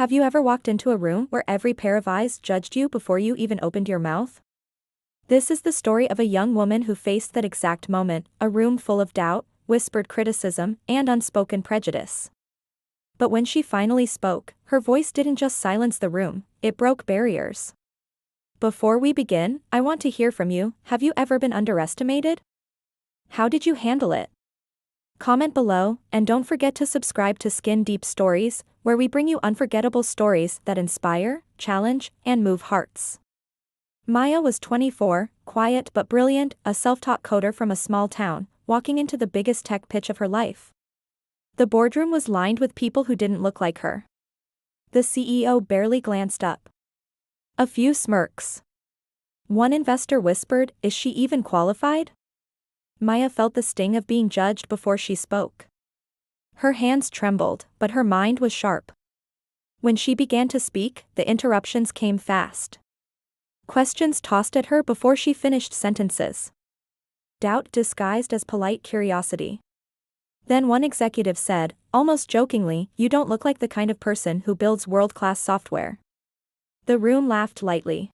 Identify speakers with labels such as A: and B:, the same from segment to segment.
A: Have you ever walked into a room where every pair of eyes judged you before you even opened your mouth? This is the story of a young woman who faced that exact moment, a room full of doubt, whispered criticism, and unspoken prejudice. But when she finally spoke, her voice didn't just silence the room, it broke barriers. Before we begin, I want to hear from you. Have you ever been underestimated? How did you handle it? Comment below, and don't forget to subscribe to Skin Deep Stories, where we bring you unforgettable stories that inspire, challenge, and move hearts. Maya was 24, quiet but brilliant, a self-taught coder from a small town, walking into the biggest tech pitch of her life. The boardroom was lined with people who didn't look like her. The CEO barely glanced up. A few smirks. One investor whispered, "Is she even qualified?" Maya felt the sting of being judged before she spoke. Her hands trembled, but her mind was sharp. When she began to speak, the interruptions came fast. Questions tossed at her before she finished sentences. Doubt disguised as polite curiosity. Then one executive said, almost jokingly, "You don't look like the kind of person who builds world-class software." The room laughed lightly.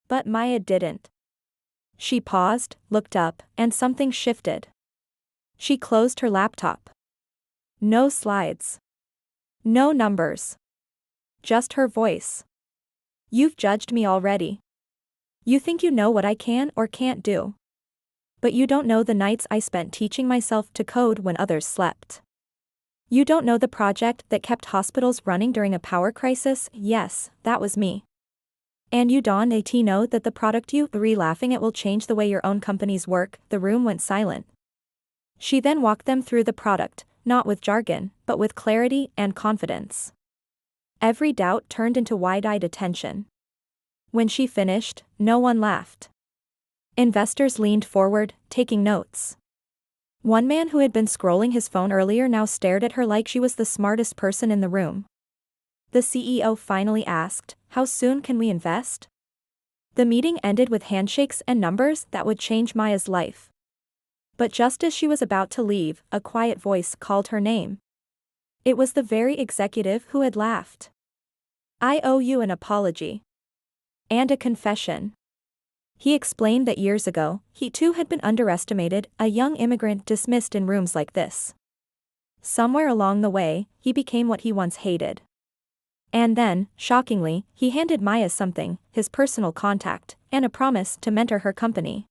A: But Maya didn't. She paused, looked up, and something shifted. She closed her laptop. No slides. No numbers. Just her voice. "You've judged me already. You think you know what I can or can't do. But you don't know the nights I spent teaching myself to code when others slept. You don't know the project that kept hospitals running during a power crisis. Yes, that was me. And you don't know that the product you laughing at will change the way your own companies work." The room went silent. She then walked them through the product, not with jargon, but with clarity and confidence. Every doubt turned into wide-eyed attention. When she finished, no one laughed. Investors leaned forward, taking notes. One man who had been scrolling his phone earlier now stared at her like she was the smartest person in the room. The CEO finally asked, "How soon can we invest?" The meeting ended with handshakes and numbers that would change Maya's life. But just as she was about to leave, a quiet voice called her name. It was the very executive who had laughed. "I owe you an apology. And a confession." He explained that years ago, he too had been underestimated, a young immigrant dismissed in rooms like this. Somewhere along the way, he became what he once hated. And then, shockingly, he handed Maya something, his personal contact, and a promise to mentor her company.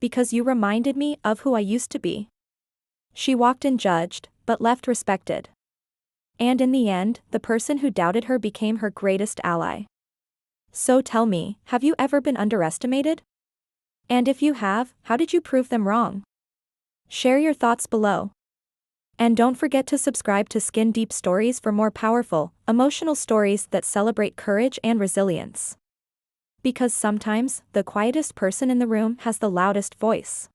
A: "Because you reminded me of who I used to be." She walked in judged, but left respected. And in the end, the person who doubted her became her greatest ally. So tell me, have you ever been underestimated? And if you have, how did you prove them wrong? Share your thoughts below. And don't forget to subscribe to Skin Deep Stories for more powerful, emotional stories that celebrate courage and resilience. Because sometimes, the quietest person in the room has the loudest voice.